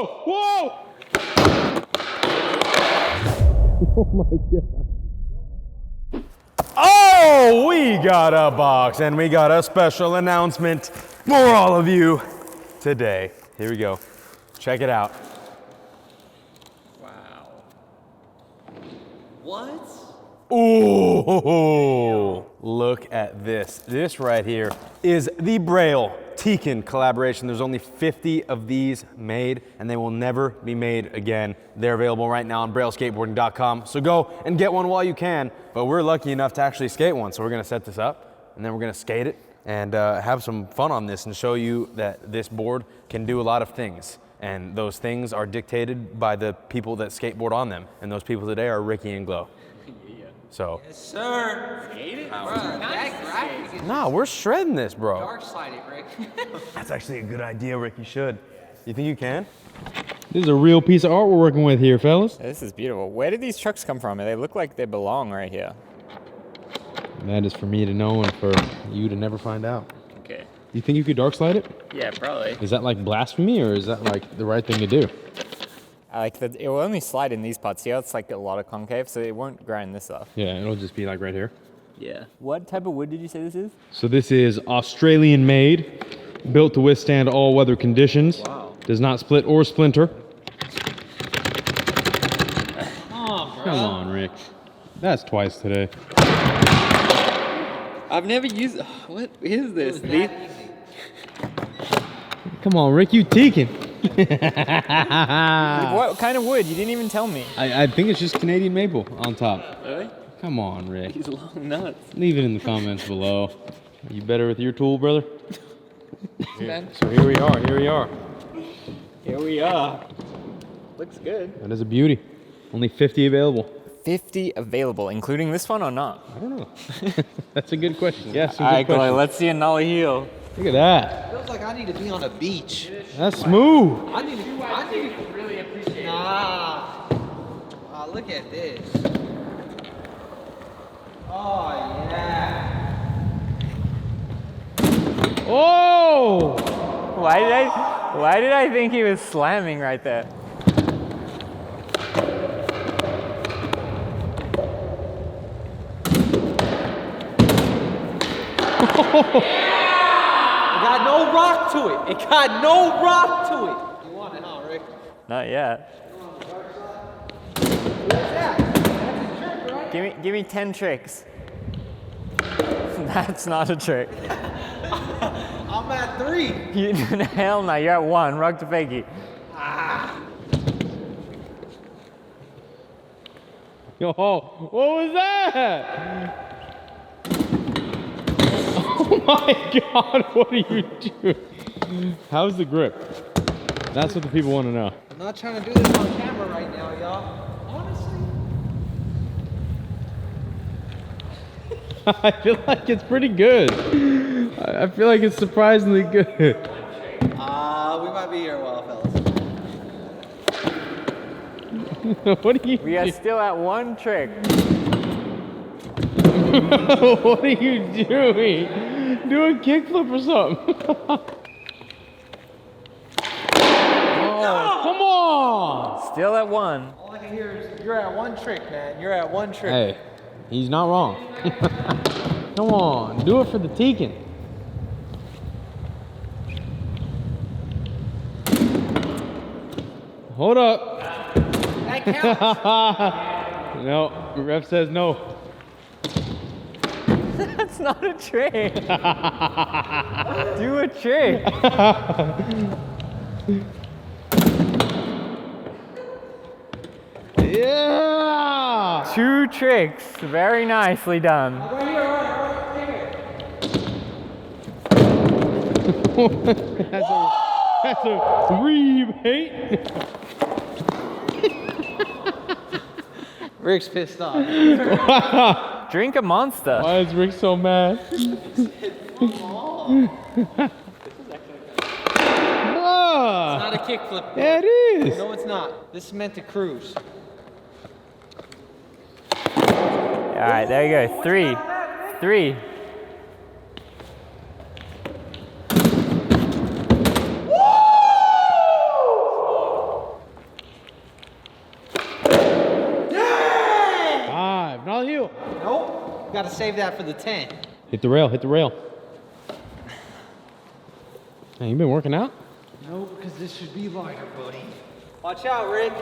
Whoa! Oh my God. Oh, we got a box and we got a special announcement for all of you today. Here we go. Check it out. Wow. What? Ooh, look at this. This right here is the Braille Tekin collaboration. There's only 50 of these made and they will never be made again. They're available right now on brailleskateboarding.com. So go and get one while you can. But we're lucky enough to actually skate one. So we're gonna set this up and then we're gonna skate it and have some fun on this and show you that this board can do a lot of things. And those things are dictated by the people that skateboard on them. And those people today are Ricky and Glow. So. Yes, sir. Skating? Bro, that graphic is Nah, we're shredding this, bro. dark sided, Rick. That's actually a good idea, Rick. You should. You think you can? This is a real piece of art we're working with here, fellas. This is beautiful. Where did these trucks come from? They look like they belong right here. That is for me to know and for you to never find out. Okay. You think you could dark slide it? Yeah, probably. Is that like blasphemy or is that like the right thing to do? I like that. It will only slide in these parts here. It's like a lot of concave, so it won't grind this off. Yeah, it'll just be like right here. Yeah. What type of wood did you say this is? So this is Australian made, built to withstand all weather conditions. Wow. Does not split or splinter. Oh, bro. Come on, Rick. That's twice today. I've never used. What is this? Come on, Rick, you teaking. What kind of wood? You didn't even tell me. I think it's just Canadian maple on top. Really? Come on, Rick. These long nuts. Leave it in the comments below. Are you better with your tool, brother? Man. So here we are, here we are. Here we are. Looks good. That is a beauty. Only 50 available. 50 available, including this one or not? I don't know. That's a good question. Yes, All right, Chloe, let's see a nollie heel. Look at that. Feels like I need to be on a beach. That's smooth. I need to really appreciate it. Nah. Wow, look at this. Oh, yeah. Oh! Why did I think he was slamming right there? It got no rock to it. It got no rock to it. You want it, huh, Rick? Not yet. What's that? That's a trick, right? Give me 10 tricks. That's not a trick. I'm at 3. Hell no, you're at 1. Rock to fakie. Yo, what was that? Oh my God, what are you doing? How's the grip? That's what the people want to know. I'm not trying to do this on camera right now, y'all. Honestly. I feel like it's pretty good. I feel like it's surprisingly good. We might be here a while, fellas. What are you We are still at 1 trick. What are you doing? Do a kickflip or something. Oh, come on. Still at 1. All I can hear is, you're at 1 trick, man. You're at 1 trick. Hey, he's not wrong. Come on, do it for the Tekin. Hold up. That counts. No, the ref says no. That's not a trick. Do a trick. Yeah! 2 tricks. Very nicely done. Right here, right here. That's a rebate. Rick's pissed off. Drink a Monster. Why is Rick so mad? Ah, Not a kickflip. yeah, it is. No, it's not. This is meant to cruise. All right, there you go. 3. 3. gotta save that for the 10. Hit the rail, hit the rail. Hey, you been working out? No, because this should be lighter, buddy. Watch out, Rick.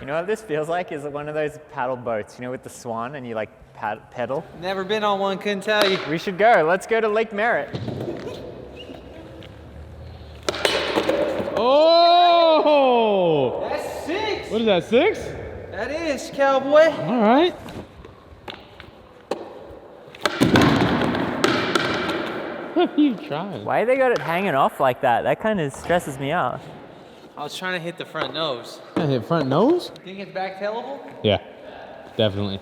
You know what this feels like? Is one of those paddle boats, you know, with the swan and you like pedal? Never been on one, couldn't tell you. We should go. Let's go to Lake Merritt. Oh! That's 6. What is that, 6? That is, cowboy. All right. What are you trying? Why they got it hanging off like that? That kind of stresses me out. I was trying to hit the front nose. I hit front nose? Think it's back tailable? Yeah, definitely.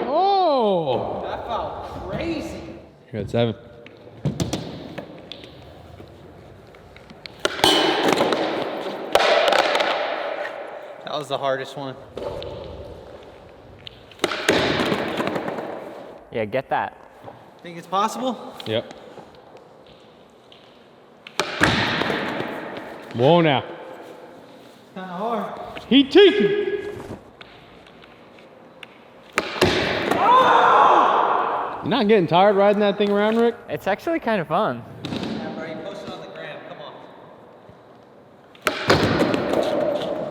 Oh! That felt crazy. You're at 7. That was the hardest one. Yeah, get that. Think it's possible? Yep. Whoa now. Kind of hard. He teaking. You're not getting tired riding that thing around, Rick? It's actually kind of fun. Yeah, bro, you post it on the gram. Come on.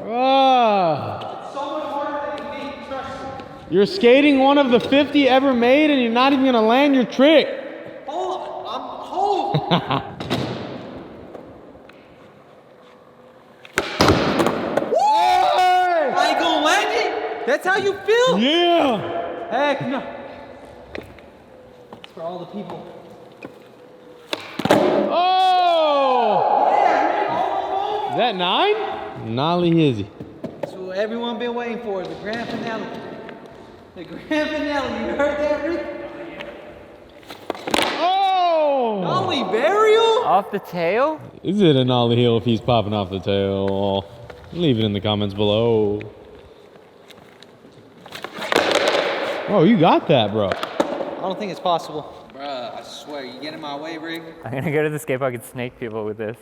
Ah. It's so much harder than you think. Trust me. You're skating one of the 50 ever made and you're not even gonna land your trick. Hold on. Hold. I ain't gonna land it. That's how you feel? Yeah. Heck no. It's for all the people. Oh! Yeah, Is that 9? Nolly hizzy. that's what everyone been waiting for, the grand finale. The grand finale, you heard that, Rick? Oh! Nolly burial? Off the tail? Is it a nolly heel if he's popping off the tail? Leave it in the comments below. Oh, you got that, bro. I don't think it's possible. Bruh, I swear, you get in my way, Rick. I'm gonna go to the skate park and snake people with this.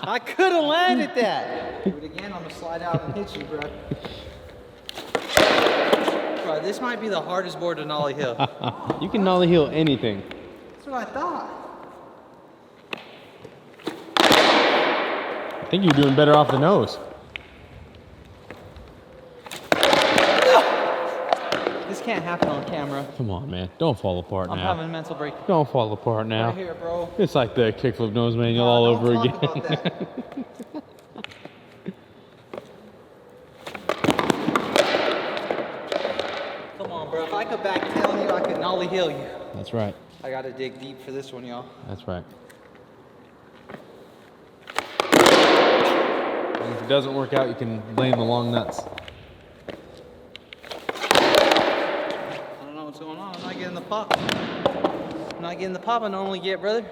I could have landed that. Do it again, I'm gonna slide out and hit you, bro. Bro, this might be the hardest board to nollie hill. You can nolly heel anything. That's what I thought. I think you're doing better off the nose. This can't happen on camera. Come on, man. Don't fall apart I'm now. having a mental break. Don't fall apart now. Right here, bro. It's like the kickflip nose manual all Don't over talk again. about that. Come on, bro. If I could backtail you, I could nollie heel you. That's right. I gotta dig deep for this one, y'all. That's right. And if it doesn't work out, you can blame the long nuts. I don't know what's going on. I'm not getting the pop. I'm not getting the pop I normally get, brother.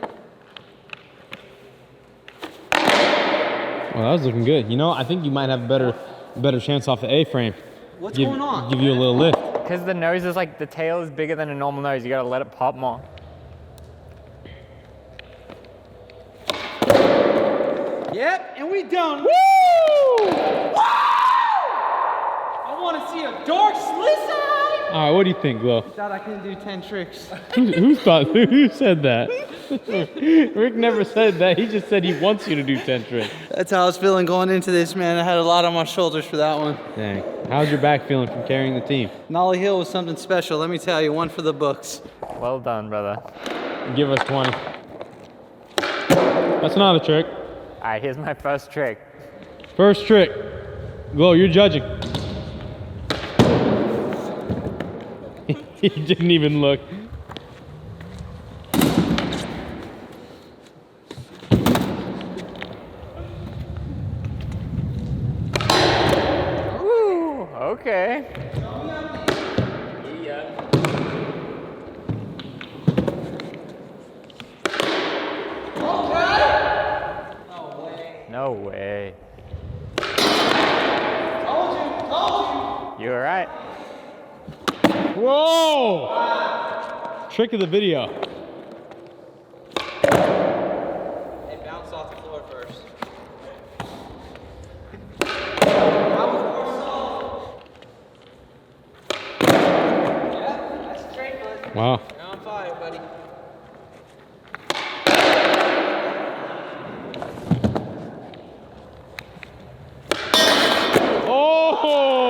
Well, that was looking good. You know, I think you might have a better chance off the A-frame. What's going on? Give you a little lift. Because the nose is like, the tail is bigger than a normal nose. You gotta let it pop more. Yep, and we done. Woo! I want to see a dark slit side. All right, what do you think, Glow? Thought I couldn't do 10 tricks. Who said that? Rick never said that. He just said he wants you to do 10 tricks. That's how I was feeling going into this, man. I had a lot on my shoulders for that one. Dang. How's your back feeling from carrying the team? Nollie Hill was something special. Let me tell you, one for the books. Well done, brother. Give us 20. That's not a trick. All right, here's my first trick. First trick. Glow, you're judging. He didn't even look. Ooh, okay. No way. Told you. You all right? Whoa! Trick of the video. It bounced off the floor first. Wow. You're on fire, buddy. Oh!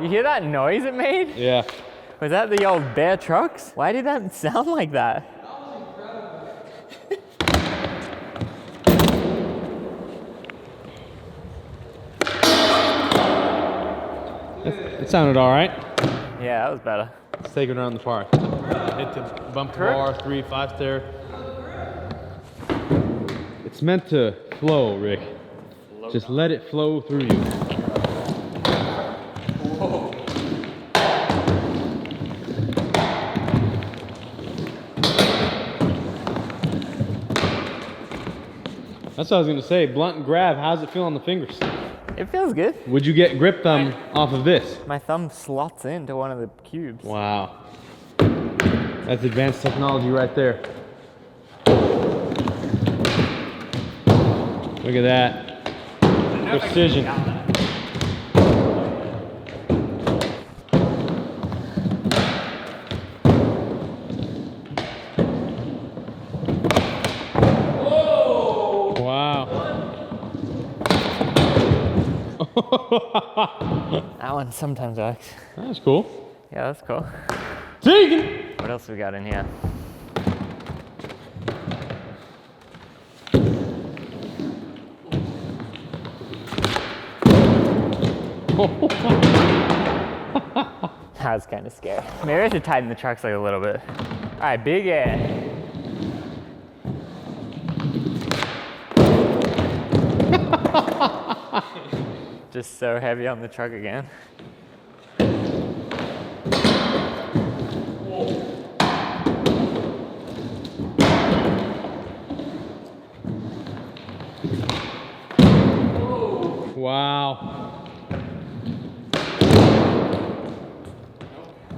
You hear that noise it made? Yeah. Was that the old bear trucks? Why did that sound like that? It sounded all right. Yeah, that was better. Let's take it around the park. Hit the bump bar, 3, 5 stair. It's meant to flow, Rick. Just let it flow through you. That's what I was gonna say. Blunt and grab, how's it feel on the fingers? It feels good. Would you get grip thumb off of this? My thumb slots into one of the cubes. Wow. That's advanced technology right there. Look at that. Precision. Wow. That one sometimes works. That's cool. Yeah, that's cool. Tegan! What else we got in here? That was kind of scary. Maybe I should tighten the trucks like a little bit. All right, big air. Just so heavy on the truck again. Wow.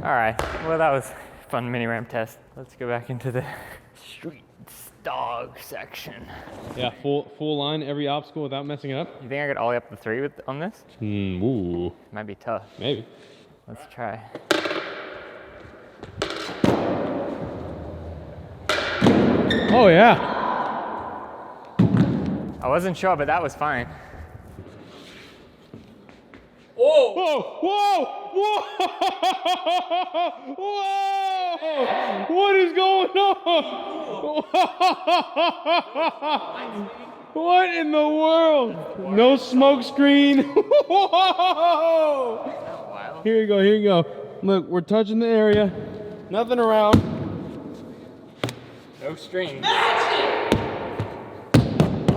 All right, well that was a fun mini ramp test. Let's go back into the street dog section. Yeah, full line, every obstacle without messing it up. You think I could ollie up the 3 on this? Ooh. Might be tough. Maybe. Let's try. Oh yeah. I wasn't sure, but that was fine. Whoa! Whoa! Whoa! Whoa! Whoa! What is going on? What in the world? No smoke screen. Whoa! Here you go, here you go. Look, we're touching the area. Nothing around. No strings.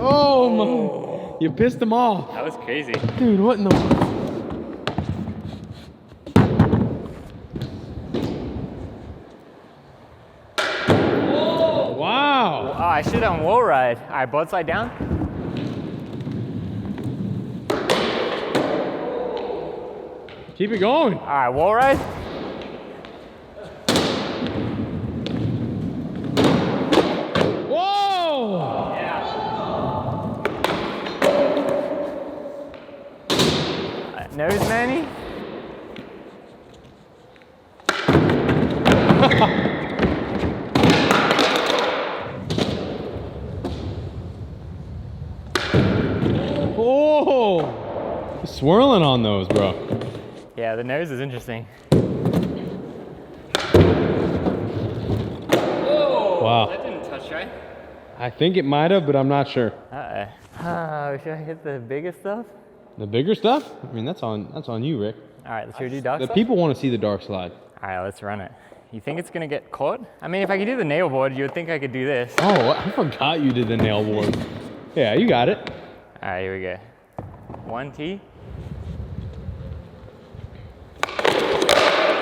Oh my. You pissed them off. That was crazy. Dude, what in the... Wow. Oh, I should have done wall ride. All right, both side down. Keep it going. All right, wall ride. Whoa! Yeah. Nose Manny. Oh! Swirling on those, bro. Yeah, the nose is interesting. Wow. That didn't touch, right? I think it might have, but I'm not sure. Oh, should I hit the biggest stuff? The bigger stuff? I mean, that's on you, Rick. All right, should we do dark The stuff? people want to see the dark slide. All right, let's run it. You think it's gonna get caught? I mean, if I could do the nail board, you would think I could do this. Oh, I forgot you did the nail board. Yeah, you got it. All right, here we go. 1T.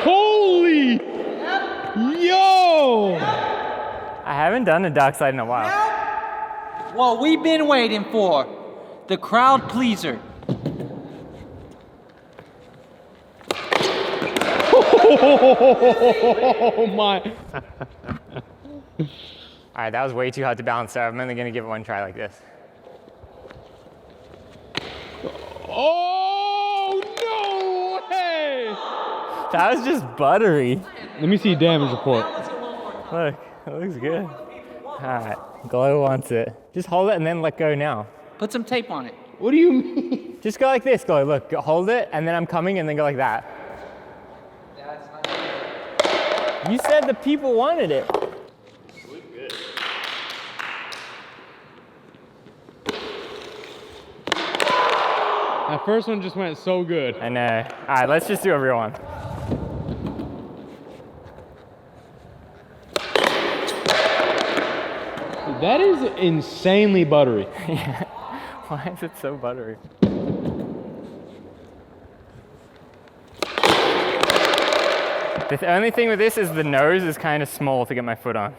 Holy! Yo! I haven't done a dark slide in a while. What we've been waiting for. The crowd pleaser. Oh my! All right, that was way too hard to balance, so I'm only gonna give it one try like this. Oh no way! That was just buttery. Let me see your damage report. Look, it looks good. All right, Glow wants it. Just hold it and then let go now. Put some tape on it. What do you mean? Just go like this, Glow. Look, hold it and then I'm coming and then go like that. That's not You said the people wanted it. That first one just went so good. I know. All right, let's just do a real one. That is insanely buttery. Why is it so buttery? The only thing with this is the nose is kind of small to get my foot on.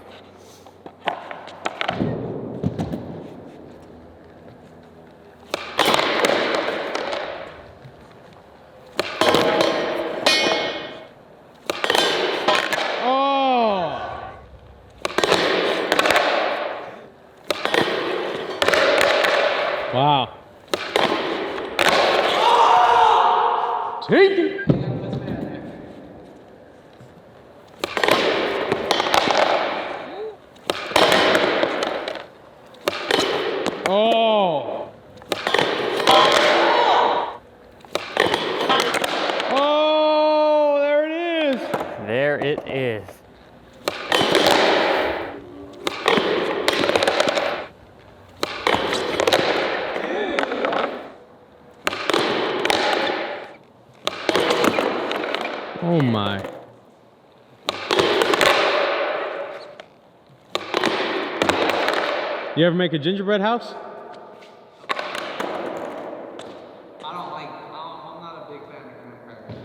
Wow. Take it. Oh. Oh, there it is. There it is. Oh my. You ever make a gingerbread house? I'm not a big fan of crackers.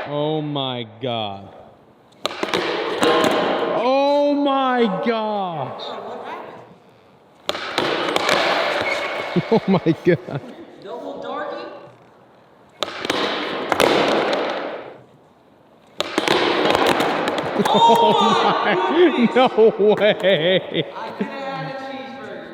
Oh my God. Oh my gosh. Oh my God. Double darky? Oh my, no way. I could have had a cheeseburger.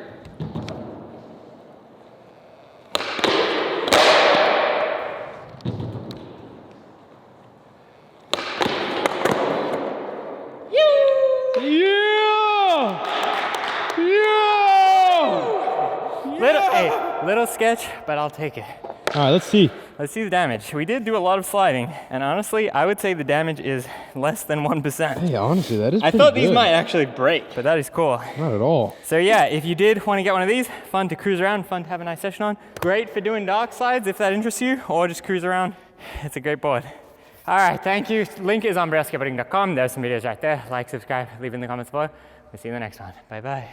Little sketch, but I'll take it. All right, let's see. Let's see the damage. We did do a lot of sliding, and honestly, I would say the damage is less than 1%. Hey, honestly, that is I pretty thought these good. might actually break, but that is cool. Not at all. So yeah, if you did want to get one of these, fun to cruise around, fun to have a nice session on. Great for doing dark slides if that interests you, or just cruise around. It's a great board. All right, thank you. Link is on braileskateboarding.com. There's some videos right there. Like, subscribe, leave in the comments below. We'll see you in the next one. Bye-bye.